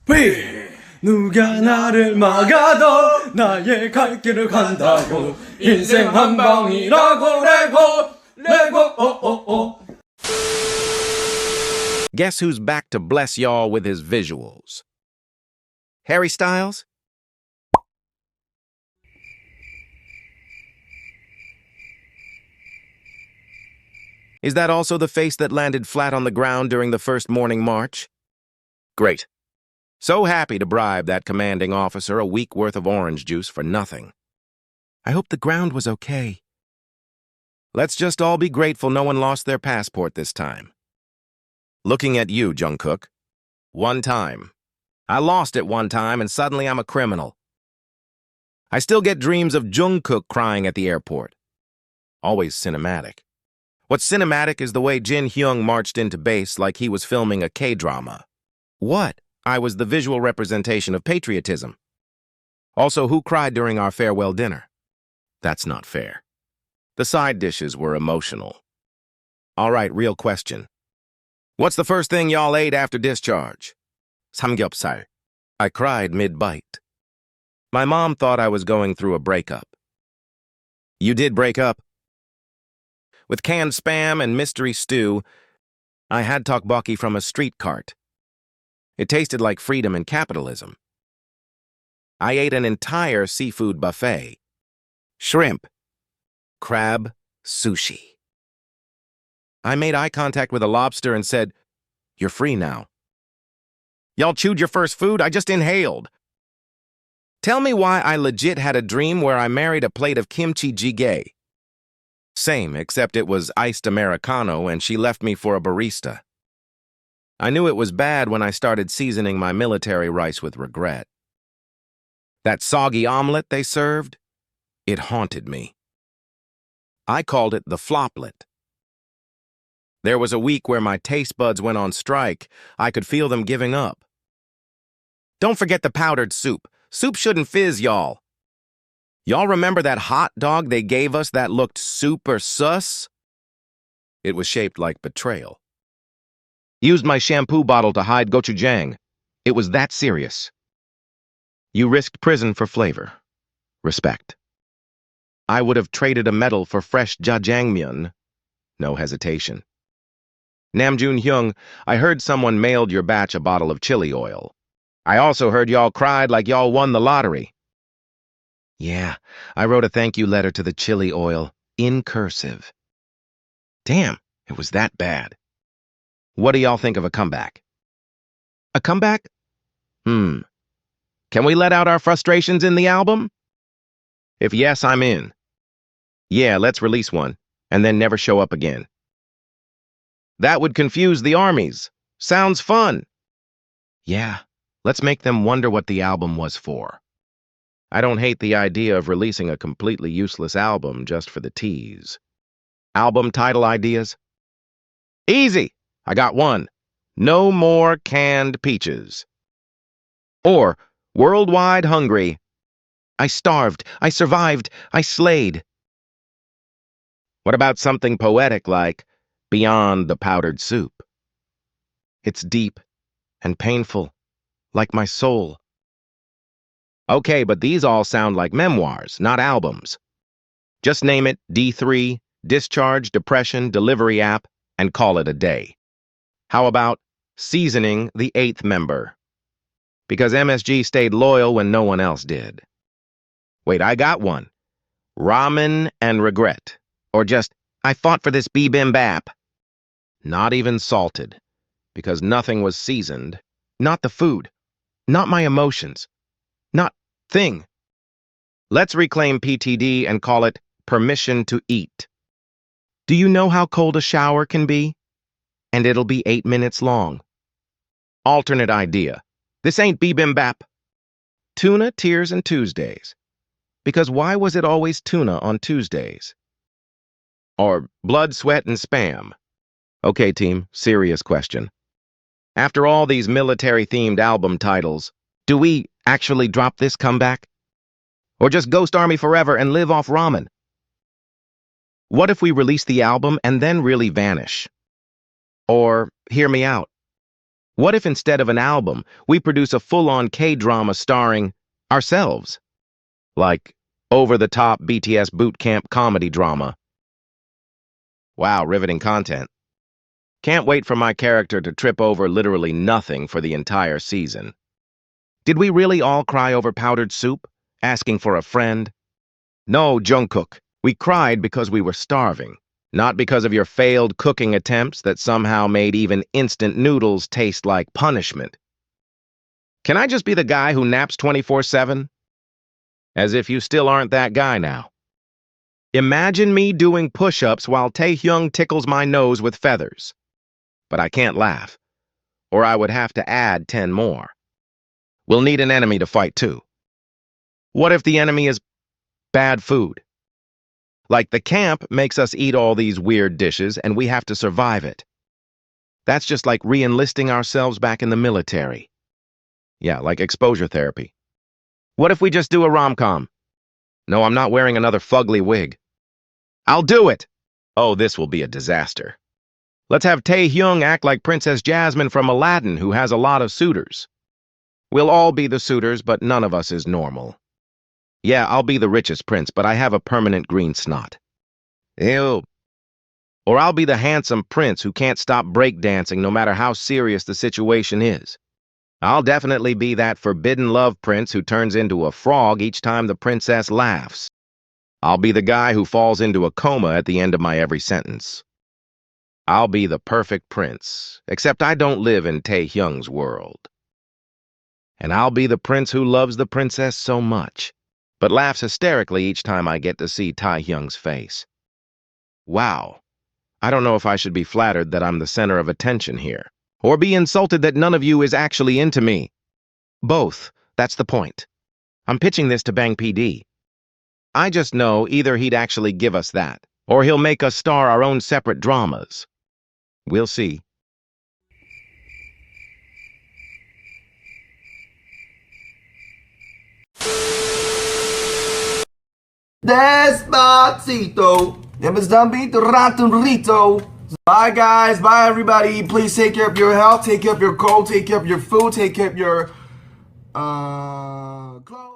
왜 누가 나를 막아도 나의 갈 길을 간다고 인생 한 방이라고 레고. Guess who's back to bless y'all with his visuals? Harry Styles? Is that also the face that landed flat on the ground during the first morning march? Great. So happy to bribe that commanding officer a week worth of orange juice for nothing. I hope the ground was okay. Let's just all be grateful no one lost their passport this time. Looking at you, Jungkook. One time. I lost it one time and suddenly I'm a criminal. I still get dreams of Jungkook crying at the airport. Always cinematic. What's cinematic is the way Jin-hyung marched into base like he was filming a K-drama. What? I was the visual representation of patriotism. Also, who cried during our farewell dinner? That's not fair. The side dishes were emotional. All right, real question. What's the first thing y'all ate after discharge? Samgyeopsal. I cried mid-bite. My mom thought I was going through a breakup. You did break up? With canned spam and mystery stew, I had tteokbokki from a street cart. It tasted like freedom and capitalism. I ate an entire seafood buffet. Shrimp, crab, sushi. I made eye contact with a lobster and said, "You're free now." Y'all chewed your first food? I just inhaled. Tell me why I legit had a dream where I married a plate of kimchi jjigae. Same, except it was iced Americano and she left me for a barista. I knew it was bad when I started seasoning my military rice with regret. That soggy omelet they served, it haunted me. I called it the floplet. There was a week where my taste buds went on strike. I could feel them giving up. Don't forget the powdered soup. Soup shouldn't fizz, y'all. Y'all remember that hot dog they gave us that looked super sus? It was shaped like betrayal. Used my shampoo bottle to hide gochujang. It was that serious. You risked prison for flavor. Respect. I would have traded a medal for fresh jjajangmyeon. No hesitation. Namjoon-hyung, I heard someone mailed your batch a bottle of chili oil. I also heard y'all cried like y'all won the lottery. Yeah, I wrote a thank you letter to the chili oil, in cursive. Damn, it was that bad. What do y'all think of a comeback? A comeback? Can we let out our frustrations in the album? If yes, I'm in. Yeah, let's release one, and then never show up again. That would confuse the armies. Sounds fun. Yeah, let's make them wonder what the album was for. I don't hate the idea of releasing a completely useless album just for the tease. Album title ideas? Easy! I got one. No more canned peaches. Or, worldwide hungry. I starved, I survived, I slayed. What about something poetic like Beyond the Powdered Soup? It's deep and painful, like my soul. Okay, but these all sound like memoirs, not albums. Just name it D3, Discharge, Depression, Delivery App, and call it a day. How about Seasoning the Eighth Member? Because MSG stayed loyal when no one else did. Wait, I got one. Ramen and Regret. Or just, I fought for this bibimbap. Not even salted. Because nothing was seasoned. Not the food. Not my emotions. Not thing. Let's reclaim PTD and call it Permission to Eat. Do you know how cold a shower can be? And it'll be 8 minutes long. Alternate idea. This ain't bibimbap. Tuna, Tears, and Tuesdays. Because why was it always tuna on Tuesdays? Or Blood, Sweat, and Spam. Okay, team, serious question. After all these military-themed album titles, do we actually drop this comeback? Or just ghost army forever and live off ramen? What if we release the album and then really vanish? Or, hear me out, What if instead of an album, we produce a full-on K-drama starring ourselves? Like over-the-top BTS boot camp comedy drama. Wow, riveting content. Can't wait for my character to trip over literally nothing for the entire season. Did we really all cry over powdered soup, asking for a friend? No, Jungkook. We cried because we were starving, not because of your failed cooking attempts that somehow made even instant noodles taste like punishment. Can I just be the guy who naps 24/7? As if you still aren't that guy now. Imagine me doing push-ups while Taehyung tickles my nose with feathers. But I can't laugh, or I would have to add 10 more. We'll need an enemy to fight too. What if the enemy is bad food? Like the camp makes us eat all these weird dishes and we have to survive it. That's just like re-enlisting ourselves back in the military. Yeah, like exposure therapy. What if we just do a rom-com? No, I'm not wearing another fugly wig. I'll do it! Oh, this will be a disaster. Let's have Taehyung act like Princess Jasmine from Aladdin, who has a lot of suitors. We'll all be the suitors, but none of us is normal. Yeah, I'll be the richest prince, but I have a permanent green snot. Ew. Or I'll be the handsome prince who can't stop breakdancing no matter how serious the situation is. I'll definitely be that forbidden love prince who turns into a frog each time the princess laughs. I'll be the guy who falls into a coma at the end of my every sentence. I'll be the perfect prince, except I don't live in Taehyung's world. And I'll be the prince who loves the princess so much, but laughs hysterically each time I get to see Taehyung's face. Wow. I don't know if I should be flattered that I'm the center of attention here, or be insulted that none of you is actually into me. Both. That's the point. I'm pitching this to Bang PD. I just know either he'd actually give us that, or he'll make us star our own separate dramas. We'll see. Despacito. Rito. Bye, guys. Bye, everybody. Please take care of your health, take care of your cold, take care of your food, take care of your clothes.